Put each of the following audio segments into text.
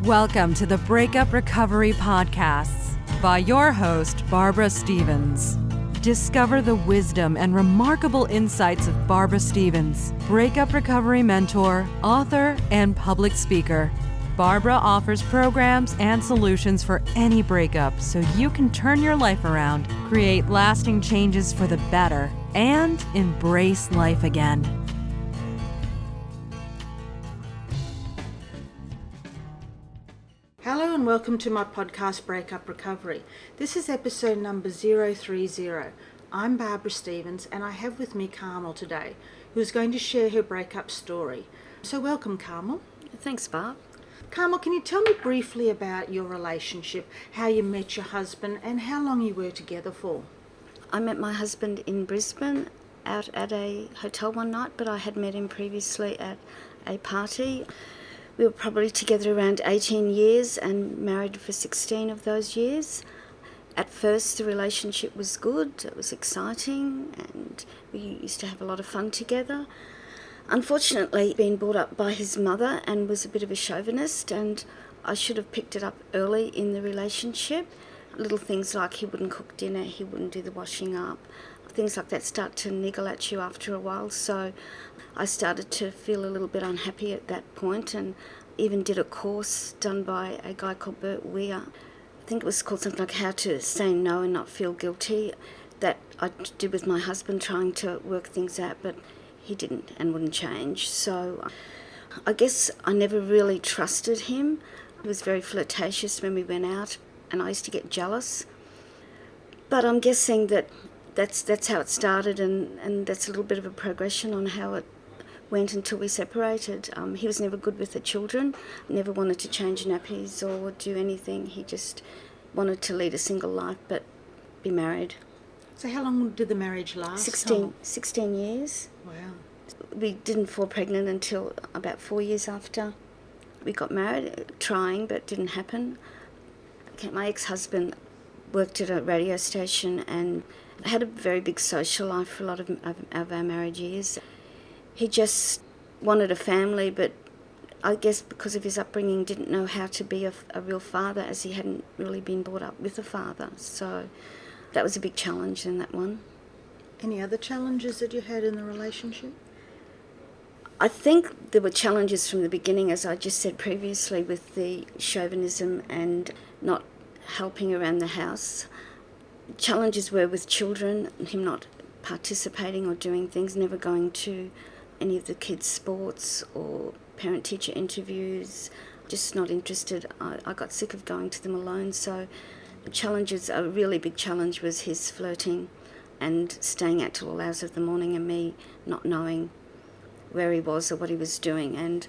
Welcome to the Breakup Recovery Podcasts by your host, Barbara Stevens. Discover the wisdom and remarkable insights of Barbara Stevens, breakup recovery mentor, author, and public speaker. Barbara offers programs and solutions for any breakup so you can turn your life around, create lasting changes for the better, and embrace life again. Hello and welcome to my podcast, Breakup Recovery. This is episode number 030. I'm Barbara Stevens and I have with me Carmel today, who is going to share her breakup story. So welcome, Carmel. Thanks, Barb. Carmel, can you tell me briefly about your relationship, how you met your husband and how long you were together for? I met my husband in Brisbane out at a hotel one night, but I had met him previously at a party. We were probably together around 18 years and married for 16 of those years. At first, the relationship was good, it was exciting, and we used to have a lot of fun together. Unfortunately, being brought up by his mother and was a bit of a chauvinist, and I should have picked it up early in the relationship. Little things like he wouldn't cook dinner, he wouldn't do the washing up. Things like that start to niggle at you after a while, so I started to feel a little bit unhappy at that point and even did a course done by a guy called Bert Weir. I think it was called something like How to Say No and Not Feel Guilty, that I did with my husband, trying to work things out, but he didn't and wouldn't change. So I guess I never really trusted him. He was very flirtatious when we went out and I used to get jealous. But I'm guessing that's how it started, and that's a little bit of a progression on how it went until we separated. He was never good with the children, never wanted to change nappies or do anything. He just wanted to lead a single life but be married. So how long did the marriage last? 16 years. Wow. We didn't fall pregnant until about 4 years after we got married, trying, but didn't happen. Okay, my ex-husband worked at a radio station and had a very big social life for a lot of our marriage years. He just wanted a family, but I guess because of his upbringing didn't know how to be a real father, as he hadn't really been brought up with a father. So that was a big challenge in that one. Any other challenges that you had in the relationship? I think there were challenges from the beginning, as I just said previously, with the chauvinism and not helping around the house. Challenges were with children, him not participating or doing things, never going to any of the kids' sports or parent-teacher interviews, just not interested. I got sick of going to them alone, so a really big challenge was his flirting and staying out till all hours of the morning and me not knowing where he was or what he was doing, and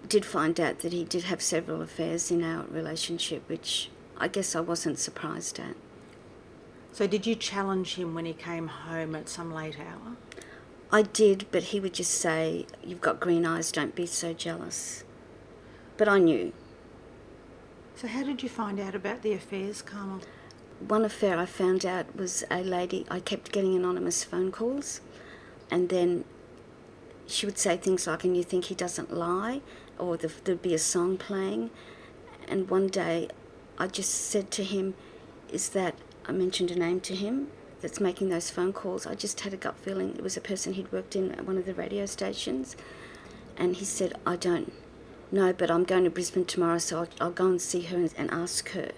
did find out that he did have several affairs in our relationship, which I guess I wasn't surprised at. So did you challenge him when he came home at some late hour? I did, but he would just say, "You've got green eyes, don't be so jealous." But I knew. So how did you find out about the affairs, Carmel? One affair I found out was a lady, I kept getting anonymous phone calls, and then she would say things like, "And you think he doesn't lie?" Or there'd be a song playing. And one day I just said to him, I mentioned a name to him that's making those phone calls. I just had a gut feeling it was a person he'd worked in at one of the radio stations. And he said, "I don't know, but I'm going to Brisbane tomorrow, so I'll go and see her and ask her."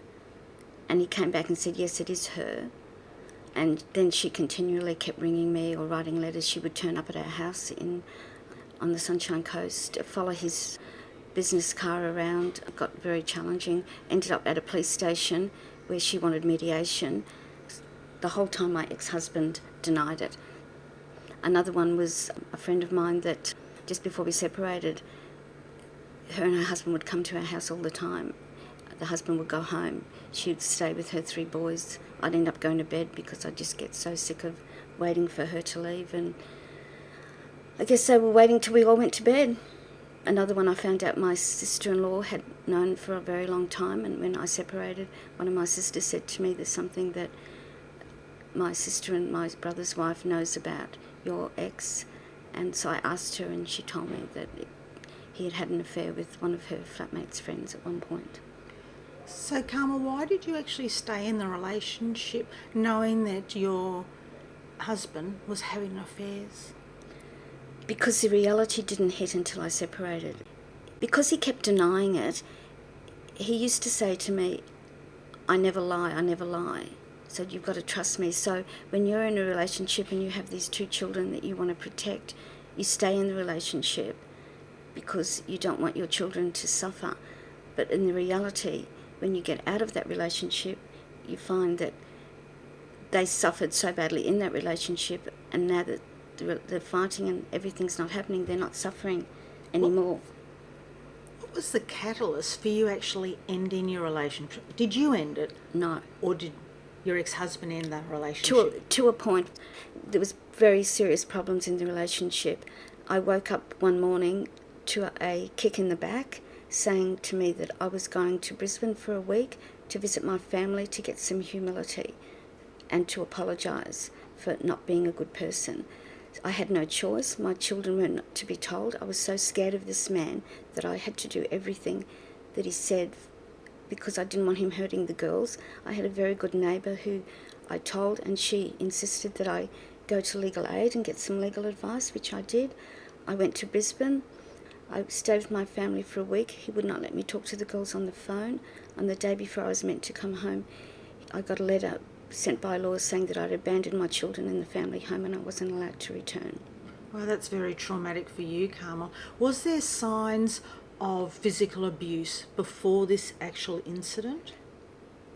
And he came back and said, "Yes, it is her." And then she continually kept ringing me or writing letters. She would turn up at our house on the Sunshine Coast, follow his business car around. It got very challenging. Ended up at a police station where she wanted mediation. The whole time my ex-husband denied it. Another one was a friend of mine that just before we separated, her and her husband would come to our house all the time. The husband would go home. She'd stay with her 3 boys. I'd end up going to bed because I'd just get so sick of waiting for her to leave. And I guess they were waiting till we all went to bed. Another one I found out my sister-in-law had known for a very long time, and when I separated, one of my sisters said to me, "There's something that my sister and my brother's wife knows about your ex." And so I asked her, and she told me that he had had an affair with one of her flatmate's friends at one point. So, Carmel, why did you actually stay in the relationship knowing that your husband was having affairs? Because the reality didn't hit until I separated. Because he kept denying it, he used to say to me, I never lie, I never lie. So you've got to trust me. So when you're in a relationship and you have these two children that you want to protect, you stay in the relationship because you don't want your children to suffer. But in the reality, when you get out of that relationship, you find that they suffered so badly in that relationship, and now that they're fighting and everything's not happening, they're not suffering anymore. What was the catalyst for you actually ending your relationship? Did you end it? No. Or did your ex-husband end the relationship? To a point. There was very serious problems in the relationship. I woke up one morning to a kick in the back saying to me that I was going to Brisbane for a week to visit my family, to get some humility and to apologise for not being a good person. I had no choice. My children were not to be told. I was so scared of this man that I had to do everything that he said because I didn't want him hurting the girls. I had a very good neighbour who I told, and she insisted that I go to legal aid and get some legal advice, which I did. I went to Brisbane. I stayed with my family for a week. He would not let me talk to the girls on the phone. On the day before I was meant to come home, I got a letter sent by law saying that I'd abandoned my children in the family home and I wasn't allowed to return. Well, that's very traumatic for you, Carmel. Was there signs of physical abuse before this actual incident?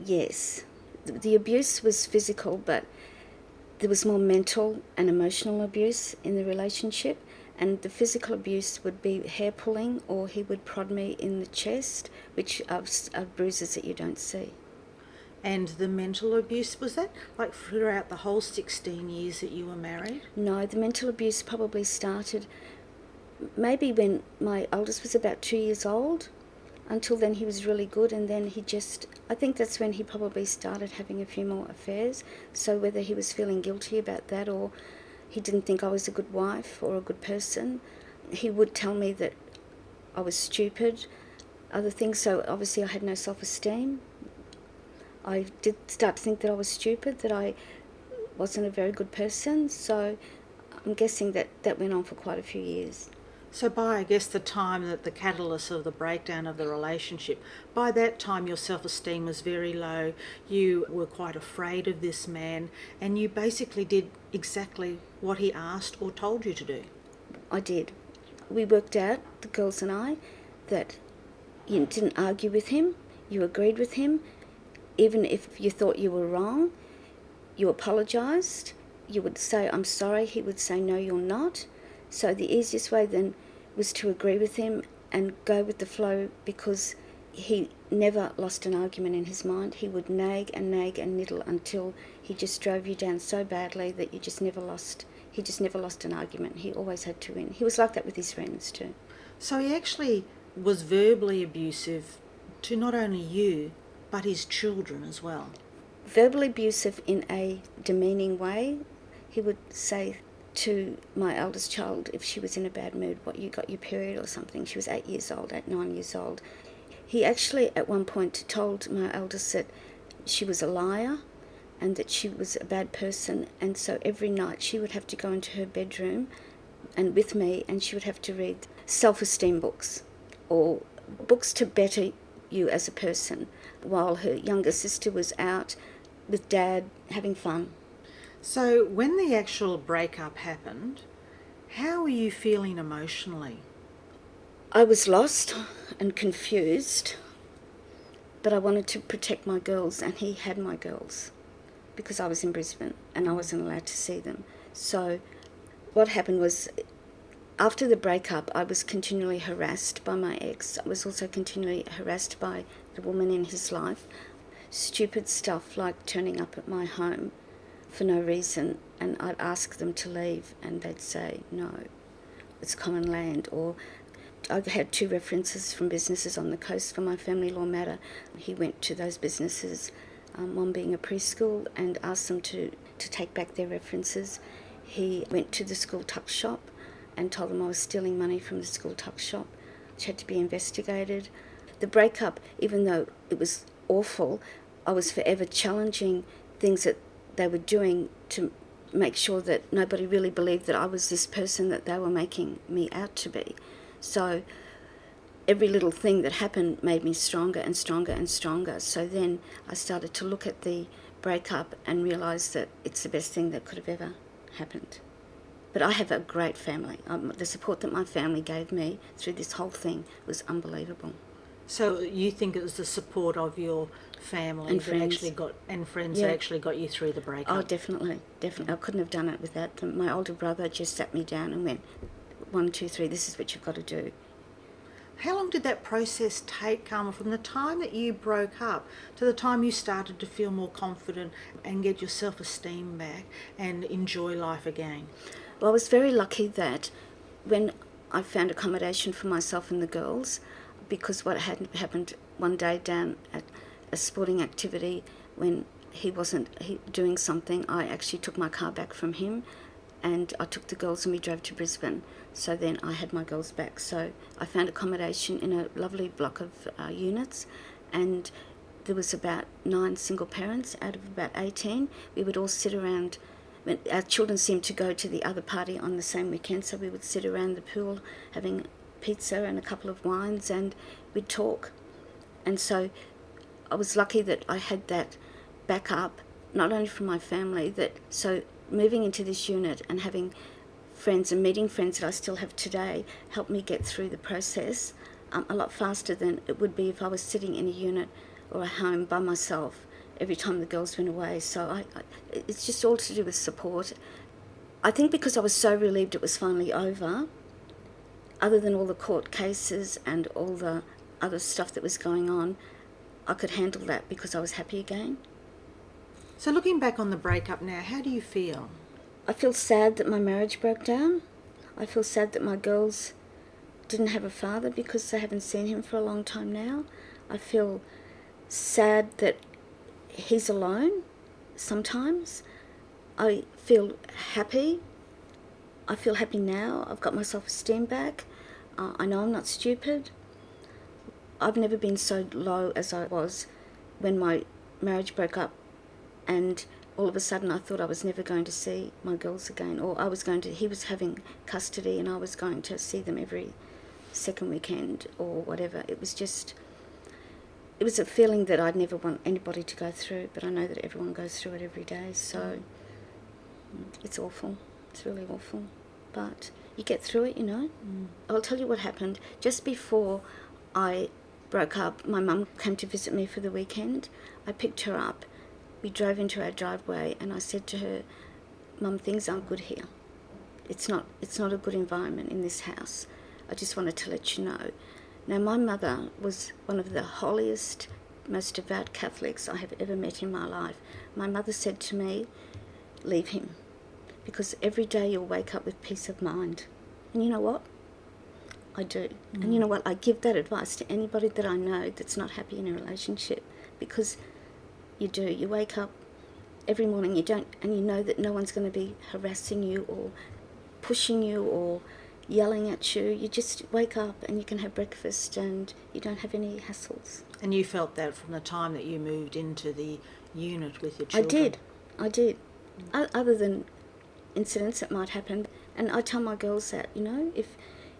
Yes. The abuse was physical, but there was more mental and emotional abuse in the relationship. And the physical abuse would be hair pulling, or he would prod me in the chest, which are bruises that you don't see. And the mental abuse, was that like throughout the whole 16 years that you were married? No, the mental abuse probably started maybe when my oldest was about 2 years old. Until then he was really good, and then I think that's when he probably started having a few more affairs. So whether he was feeling guilty about that or he didn't think I was a good wife or a good person, he would tell me that I was stupid, other things. So obviously I had no self-esteem. I did start to think that I was stupid, that I wasn't a very good person. So I'm guessing that went on for quite a few years. So by, I guess, the time that the catalyst of the breakdown of the relationship, by that time your self-esteem was very low, you were quite afraid of this man, and you basically did exactly what he asked or told you to do. I did. We worked out, the girls and I, that you didn't argue with him, you agreed with him. Even if you thought you were wrong, you apologised. You would say, I'm sorry. He would say, no, you're not. So the easiest way then was to agree with him and go with the flow, because he never lost an argument in his mind. He would nag and nittle until he just drove you down so badly that he just never lost an argument. He always had to win. He was like that with his friends too. So he actually was verbally abusive to not only you, but his children as well. Verbally abusive in a demeaning way. He would say to my eldest child, if she was in a bad mood, what, you got your period or something. She was 9 years old. He actually at one point told my eldest that she was a liar and that she was a bad person, and so every night she would have to go into her bedroom and with me, and she would have to read self-esteem books or books to better you as a person, while her younger sister was out with Dad having fun. So when the actual breakup happened, how were you feeling emotionally? I was lost and confused, but I wanted to protect my girls, and he had my girls because I was in Brisbane and I wasn't allowed to see them. So what happened was, after the breakup, I was continually harassed by my ex. I was also continually harassed by the woman in his life. Stupid stuff like turning up at my home for no reason, and I'd ask them to leave and they'd say, no, it's common land. Or I had 2 references from businesses on the coast for my family law matter. He went to those businesses, one being a preschool, and asked them to take back their references. He went to the school tuck shop and told them I was stealing money from the school tuck shop which had to be investigated. The breakup, even though it was awful, I was forever challenging things that they were doing to make sure that nobody really believed that I was this person that they were making me out to be. So every little thing that happened made me stronger and stronger and stronger. So then I started to look at the breakup and realise that it's the best thing that could have ever happened. But I have a great family. The support that my family gave me through this whole thing was unbelievable. So you think it was the support of your family And that friends. actually got, and friends Yeah. that actually got you through the breakup? Oh, definitely. I couldn't have done it without them. My older brother just sat me down and went, 1, 2, 3, this is what you've got to do. How long did that process take, Carmel, from the time that you broke up to the time you started to feel more confident and get your self-esteem back and enjoy life again? Well, I was very lucky that when I found accommodation for myself and the girls, because what had happened one day down at a sporting activity when he wasn't doing something, I actually took my car back from him and I took the girls and we drove to Brisbane. So then I had my girls back. So I found accommodation in a lovely block of units, and there was about 9 single parents out of about 18. We would all sit around. Our children seemed to go to the other party on the same weekend, so we would sit around the pool having pizza and a couple of wines, and we'd talk. And so I was lucky that I had that backup, not only from my family, so moving into this unit and having friends and meeting friends that I still have today helped me get through the process a lot faster than it would be if I was sitting in a unit or a home by myself every time the girls went away. So it's just all to do with support. I think because I was so relieved it was finally over, other than all the court cases and all the other stuff that was going on, I could handle that because I was happy again. So looking back on the breakup now, how do you feel? I feel sad that my marriage broke down. I feel sad that my girls didn't have a father because they haven't seen him for a long time now. I feel sad that he's alone sometimes. I feel happy. I feel happy now. I've got my self-esteem back. I know I'm not stupid. I've never been so low as I was when my marriage broke up, and all of a sudden I thought I was never going to see my girls again, or he was having custody and I was going to see them every second weekend or whatever. It was a feeling that I'd never want anybody to go through, but I know that everyone goes through it every day, so it's awful. It's really awful. But you get through it, you know. I'll tell you what happened. Just before I broke up, my mum came to visit me for the weekend. I picked her up. We drove into our driveway and I said to her, "Mum, things aren't good here. It's not a good environment in this house. I just wanted to let you know." Now, my mother was one of the holiest, most devout Catholics I have ever met in my life. My mother said to me, "Leave him, because every day you'll wake up with peace of mind." And you know what? I do. And you know what? I give that advice to anybody that I know that's not happy in a relationship, because you do. You wake up every morning, and you know that no one's going to be harassing you or pushing you or yelling at you. You just wake up and you can have breakfast and you don't have any hassles. And you felt that from the time that you moved into the unit with your children? I did. Other than incidents that might happen. And I tell my girls that, you know,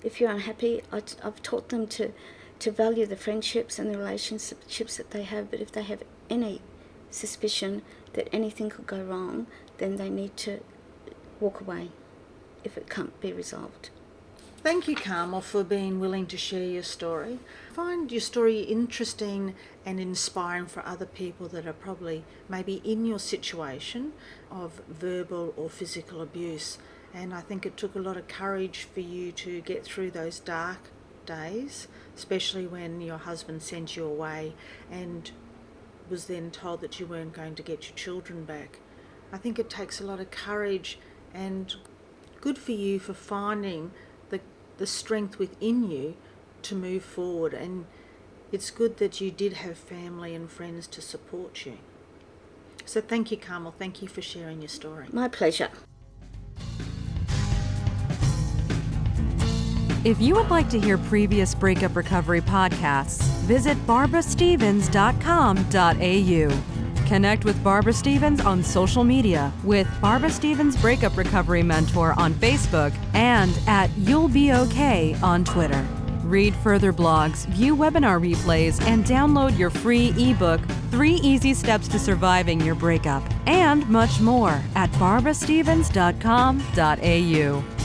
if you're unhappy, I've taught them to value the friendships and the relationships that they have, but if they have any suspicion that anything could go wrong, then they need to walk away if it can't be resolved. Thank you, Carmel, for being willing to share your story. I find your story interesting and inspiring for other people that are probably maybe in your situation of verbal or physical abuse. And I think it took a lot of courage for you to get through those dark days, especially when your husband sent you away and was then told that you weren't going to get your children back. I think it takes a lot of courage, and good for you for finding the strength within you to move forward. And it's good that you did have family and friends to support you. So thank you, Carmel. Thank you for sharing your story. My pleasure. If you would like to hear previous Breakup Recovery podcasts, visit barbarastevens.com.au. Connect with Barbara Stevens on social media with Barbara Stevens Breakup Recovery Mentor on Facebook and at You'll Be Okay on Twitter. Read further blogs, view webinar replays, and download your free ebook, 3 Easy Steps to Surviving Your Breakup, and much more at barbarastevens.com.au.